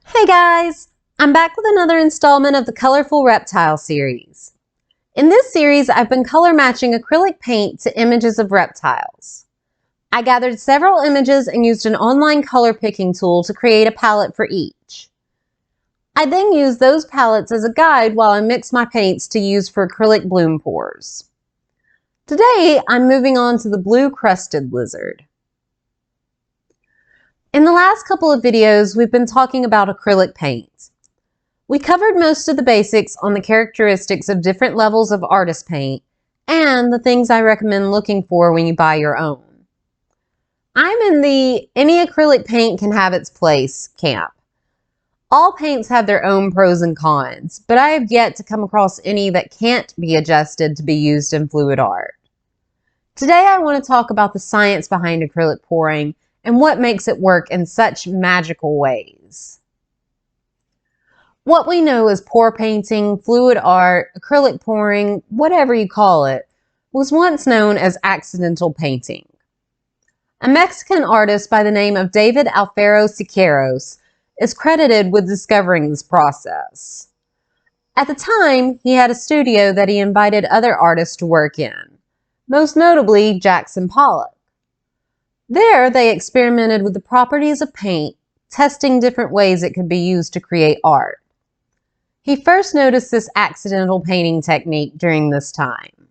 Hey guys! I'm back with another installment of the Colorful Reptile series. In this series, I've been color matching acrylic paint to images of reptiles. I gathered several images and used an online color picking tool to create a palette for each. I then used those palettes as a guide while I mixed my paints to use for acrylic bloom pours. Today, I'm moving on to the blue crested lizard. In the last couple of videos, we've been talking about acrylic paint. We covered most of the basics on the characteristics of different levels of artist paint and the things I recommend looking for when you buy your own. I'm in the any acrylic paint can have its place camp. All paints have their own pros and cons, but I have yet to come across any that can't be adjusted to be used in fluid art. Today I want to talk about the science behind acrylic pouring and what makes it work in such magical ways. What we know as pour painting, fluid art, acrylic pouring, whatever you call it, was once known as accidental painting. A Mexican artist by the name of David Alfaro Siqueiros is credited with discovering this process. At the time, he had a studio that he invited other artists to work in, most notably Jackson Pollock. There, they experimented with the properties of paint, testing different ways it could be used to create art. He first noticed this accidental painting technique during this time.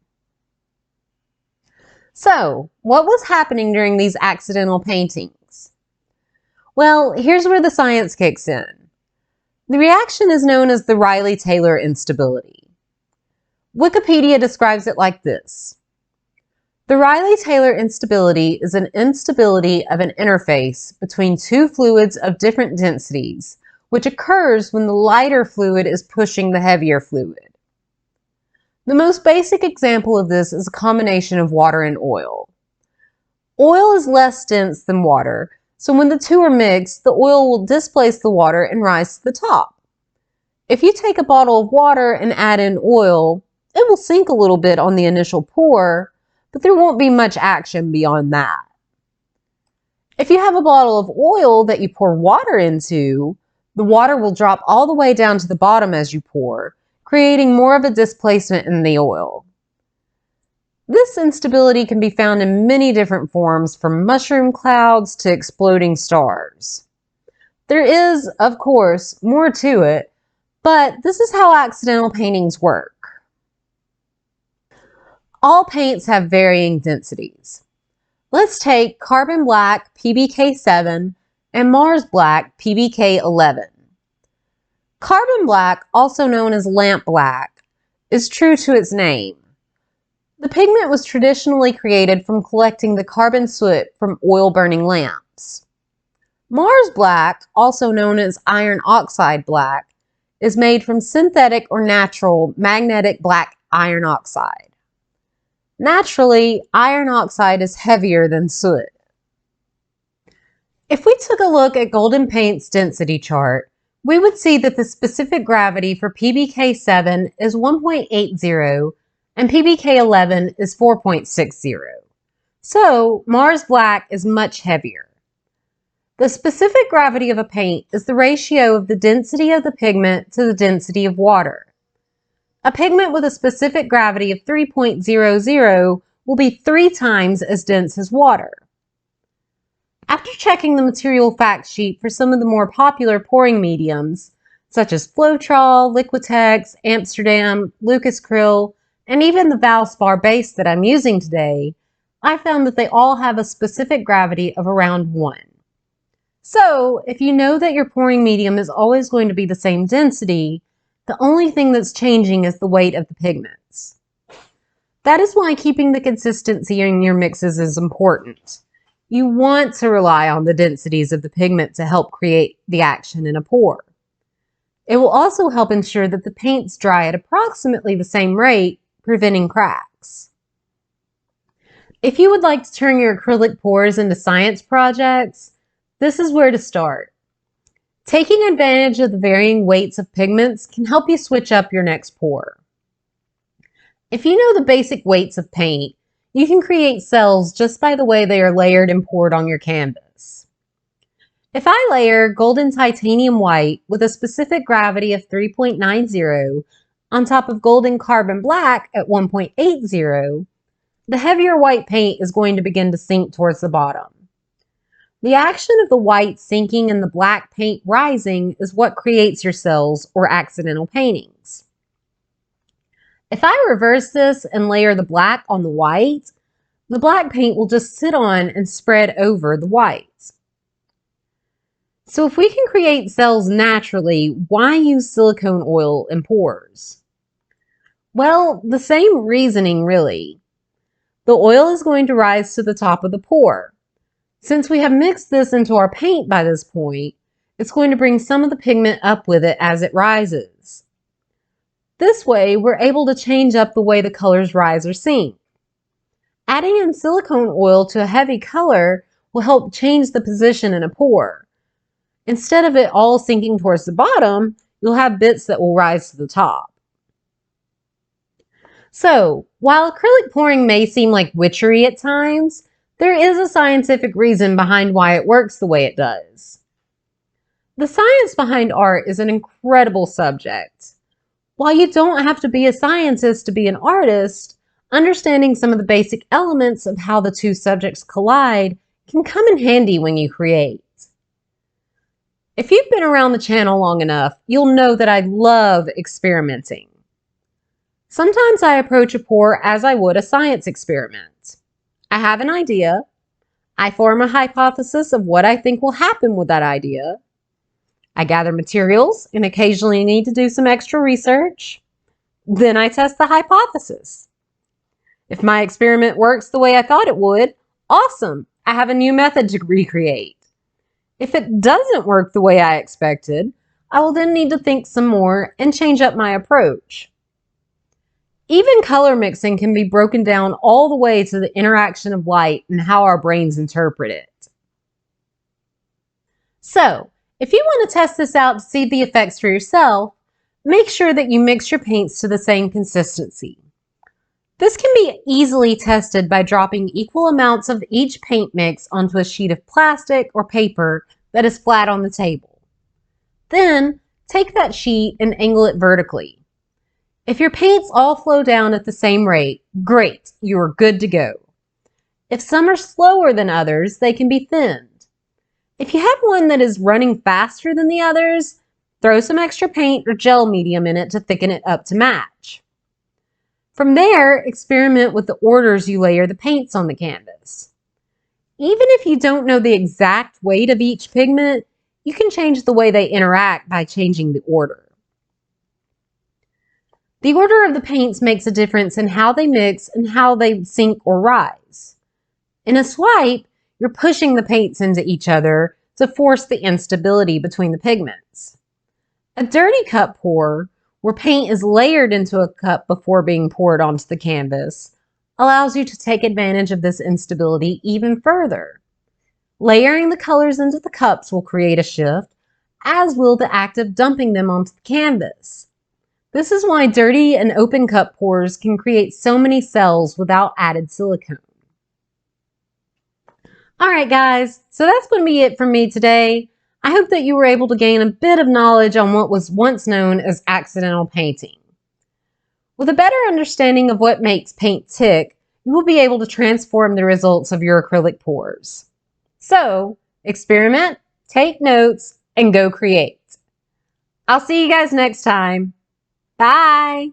So, what was happening during these accidental paintings? Well, here's where the science kicks in. The reaction is known as the Rayleigh-Taylor Instability. Wikipedia describes it like this. The Rayleigh-Taylor instability is an instability of an interface between two fluids of different densities, which occurs when the lighter fluid is pushing the heavier fluid. The most basic example of this is a combination of water and oil. Oil is less dense than water, so when the two are mixed, the oil will displace the water and rise to the top. If you take a bottle of water and add in oil, it will sink a little bit on the initial pour, but there won't be much action beyond that. If you have a bottle of oil that you pour water into, the water will drop all the way down to the bottom as you pour, creating more of a displacement in the oil. This instability can be found in many different forms, from mushroom clouds to exploding stars. There is, of course, more to it, but this is how accidental paintings work. All paints have varying densities. Let's take Carbon Black PBK7 and Mars Black PBK11. Carbon Black, also known as lamp black, is true to its name. The pigment was traditionally created from collecting the carbon soot from oil-burning lamps. Mars Black, also known as iron oxide black, is made from synthetic or natural magnetic black iron oxide. Naturally, iron oxide is heavier than soot. If we took a look at Golden Paint's density chart, we would see that the specific gravity for PBK7 is 1.80 and PBK11 is 4.60. So, Mars Black is much heavier. The specific gravity of a paint is the ratio of the density of the pigment to the density of water. A pigment with a specific gravity of 3.00 will be 3 times as dense as water. After checking the material fact sheet for some of the more popular pouring mediums, such as Floetrol, Liquitex, Amsterdam, Lucas Acryl, and even the Valspar base that I'm using today, I found that they all have a specific gravity of around 1. So, if you know that your pouring medium is always going to be the same density, the only thing that's changing is the weight of the pigments. That is why keeping the consistency in your mixes is important. You want to rely on the densities of the pigment to help create the action in a pour. It will also help ensure that the paints dry at approximately the same rate, preventing cracks. If you would like to turn your acrylic pours into science projects, this is where to start. Taking advantage of the varying weights of pigments can help you switch up your next pour. If you know the basic weights of paint, you can create cells just by the way they are layered and poured on your canvas. If I layer golden titanium white with a specific gravity of 3.90 on top of golden carbon black at 1.80, the heavier white paint is going to begin to sink towards the bottom. The action of the white sinking and the black paint rising is what creates your cells or accidental paintings. If I reverse this and layer the black on the white, the black paint will just sit on and spread over the white. So if we can create cells naturally, why use silicone oil and pours? Well, the same reasoning really. The oil is going to rise to the top of the pour. Since we have mixed this into our paint by this point, it's going to bring some of the pigment up with it as it rises. This way, we're able to change up the way the colors rise or sink. Adding in silicone oil to a heavy color will help change the position in a pour. Instead of it all sinking towards the bottom, you'll have bits that will rise to the top. So, while acrylic pouring may seem like witchery at times, there is a scientific reason behind why it works the way it does. The science behind art is an incredible subject. While you don't have to be a scientist to be an artist, understanding some of the basic elements of how the two subjects collide can come in handy when you create. If you've been around the channel long enough, you'll know that I love experimenting. Sometimes I approach a pour as I would a science experiment. I have an idea. I form a hypothesis of what I think will happen with that idea. I gather materials and occasionally need to do some extra research. Then I test the hypothesis. If my experiment works the way I thought it would, awesome! I have a new method to recreate. If it doesn't work the way I expected, I will then need to think some more and change up my approach. Even color mixing can be broken down all the way to the interaction of light and how our brains interpret it. So, if you want to test this out to see the effects for yourself, make sure that you mix your paints to the same consistency. This can be easily tested by dropping equal amounts of each paint mix onto a sheet of plastic or paper that is flat on the table. Then, take that sheet and angle it vertically. If your paints all flow down at the same rate, great, you are good to go. If some are slower than others, they can be thinned. If you have one that is running faster than the others, throw some extra paint or gel medium in it to thicken it up to match. From there, experiment with the orders you layer the paints on the canvas. Even if you don't know the exact weight of each pigment, you can change the way they interact by changing the order. The order of the paints makes a difference in how they mix and how they sink or rise. In a swipe, you're pushing the paints into each other to force the instability between the pigments. A dirty cup pour, where paint is layered into a cup before being poured onto the canvas, allows you to take advantage of this instability even further. Layering the colors into the cups will create a shift, as will the act of dumping them onto the canvas. This is why dirty and open cup pours can create so many cells without added silicone. Alright guys, so that's going to be it from me today. I hope that you were able to gain a bit of knowledge on what was once known as accidental painting. With a better understanding of what makes paint tick, you will be able to transform the results of your acrylic pours. So, experiment, take notes, and go create. I'll see you guys next time. Bye!